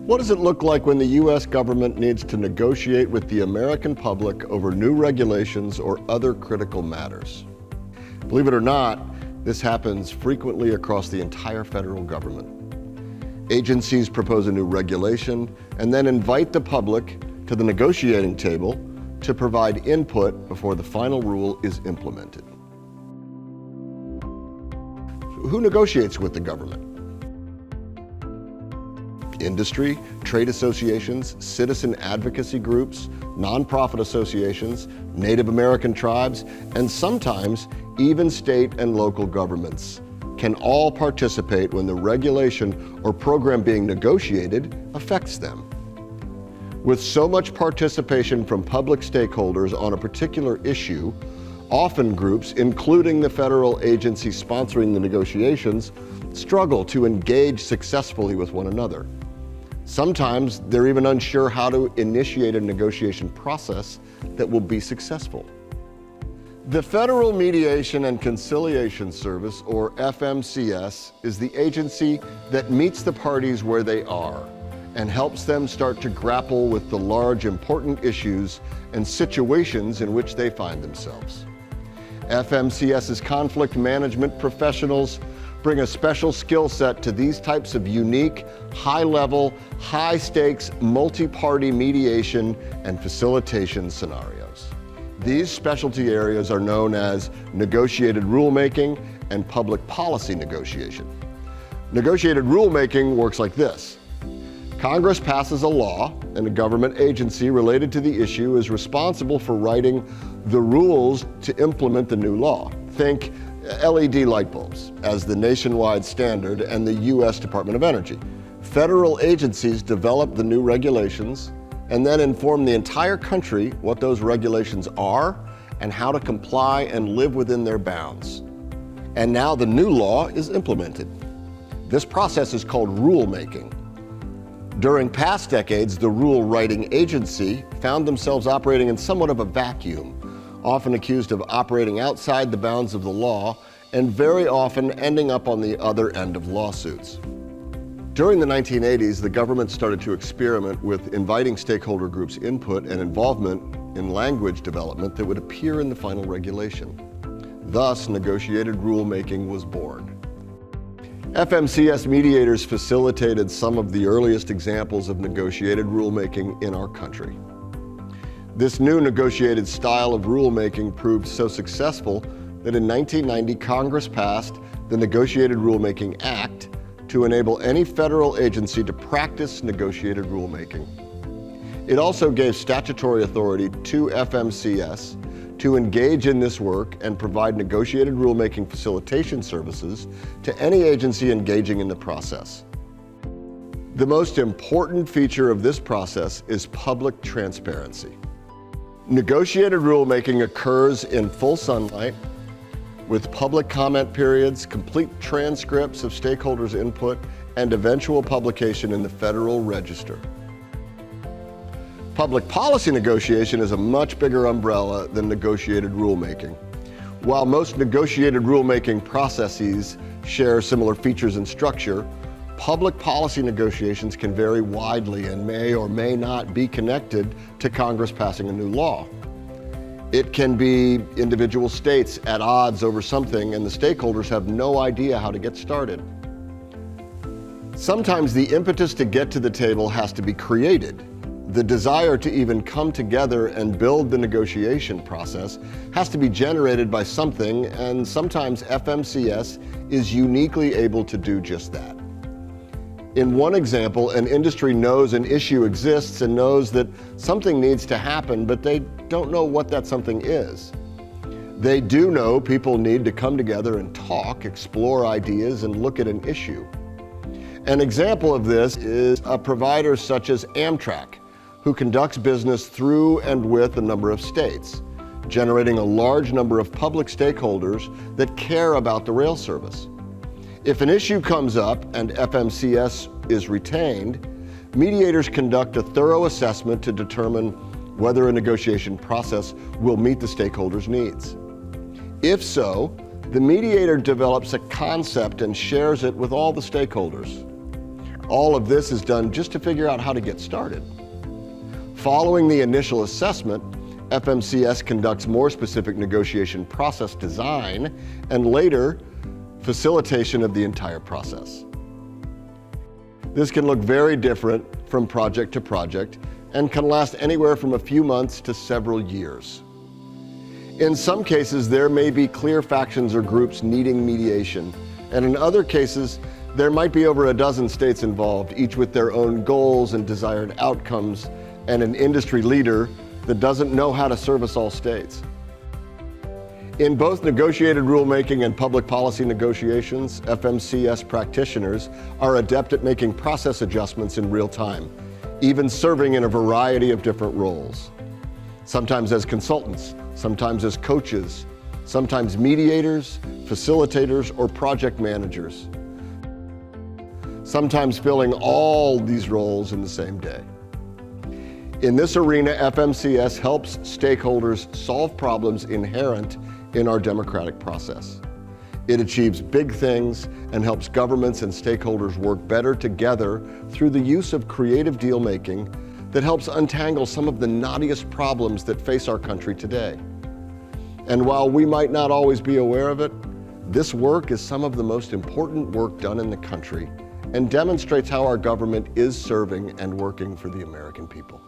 What does it look like when the U.S. government needs to negotiate with the American public over new regulations or other critical matters? Believe it or not, this happens frequently across the entire federal government. Agencies propose a new regulation and then invite the public to the negotiating table to provide input before the final rule is implemented. Who negotiates with the government? Industry, trade associations, citizen advocacy groups, nonprofit associations, Native American tribes, and sometimes even state and local governments can all participate when the regulation or program being negotiated affects them. With so much participation from public stakeholders on a particular issue, often groups, including the federal agency sponsoring the negotiations, struggle to engage successfully with one another. Sometimes they're even unsure how to initiate a negotiation process that will be successful. The Federal Mediation and Conciliation Service, or FMCS, is the agency that meets the parties where they are and helps them start to grapple with the large, important issues and situations in which they find themselves. FMCS's conflict management professionals bring a special skill set to these types of unique, high-level, high-stakes, multi-party mediation and facilitation scenarios. These specialty areas are known as negotiated rulemaking and public policy negotiation. Negotiated rulemaking works like this. Congress passes a law, and a government agency related to the issue is responsible for writing the rules to implement the new law. Think LED light bulbs as the nationwide standard and the U.S. Department of Energy. Federal agencies develop the new regulations and then inform the entire country what those regulations are and how to comply and live within their bounds. And now the new law is implemented. This process is called rulemaking. During past decades, the rule-writing agency found themselves operating in somewhat of a vacuum, often accused of operating outside the bounds of the law, and very often ending up on the other end of lawsuits. During the 1980s, the government started to experiment with inviting stakeholder groups' input and involvement in language development that would appear in the final regulation. Thus, negotiated rulemaking was born. FMCS mediators facilitated some of the earliest examples of negotiated rulemaking in our country. This new negotiated style of rulemaking proved so successful that in 1990, Congress passed the Negotiated Rulemaking Act to enable any federal agency to practice negotiated rulemaking. It also gave statutory authority to FMCS to engage in this work and provide negotiated rulemaking facilitation services to any agency engaging in the process. The most important feature of this process is public transparency. Negotiated rulemaking occurs in full sunlight, with public comment periods, complete transcripts of stakeholders' input, and eventual publication in the Federal Register. Public policy negotiation is a much bigger umbrella than negotiated rulemaking. While most negotiated rulemaking processes share similar features and structure, public policy negotiations can vary widely and may or may not be connected to Congress passing a new law. It can be individual states at odds over something and the stakeholders have no idea how to get started. Sometimes the impetus to get to the table has to be created. The desire to even come together and build the negotiation process has to be generated by something, and sometimes FMCS is uniquely able to do just that. In one example, an industry knows an issue exists and knows that something needs to happen, but they don't know what that something is. They do know people need to come together and talk, explore ideas, and look at an issue. An example of this is a provider such as Amtrak, who conducts business through and with a number of states, generating a large number of public stakeholders that care about the rail service. If an issue comes up and FMCS is retained, mediators conduct a thorough assessment to determine whether a negotiation process will meet the stakeholders' needs. If so, the mediator develops a concept and shares it with all the stakeholders. All of this is done just to figure out how to get started. Following the initial assessment, FMCS conducts more specific negotiation process design and later facilitation of the entire process. This can look very different from project to project and can last anywhere from a few months to several years. In some cases, there may be clear factions or groups needing mediation, and in other cases, there might be over a dozen states involved, each with their own goals and desired outcomes, and an industry leader that doesn't know how to service all states. In both negotiated rulemaking and public policy negotiations, FMCS practitioners are adept at making process adjustments in real time, even serving in a variety of different roles. Sometimes as consultants, sometimes as coaches, sometimes mediators, facilitators, or project managers. Sometimes filling all these roles in the same day. In this arena, FMCS helps stakeholders solve problems inherent in our democratic process. It achieves big things and helps governments and stakeholders work better together through the use of creative deal-making that helps untangle some of the knottiest problems that face our country today. And while we might not always be aware of it, this work is some of the most important work done in the country and demonstrates how our government is serving and working for the American people.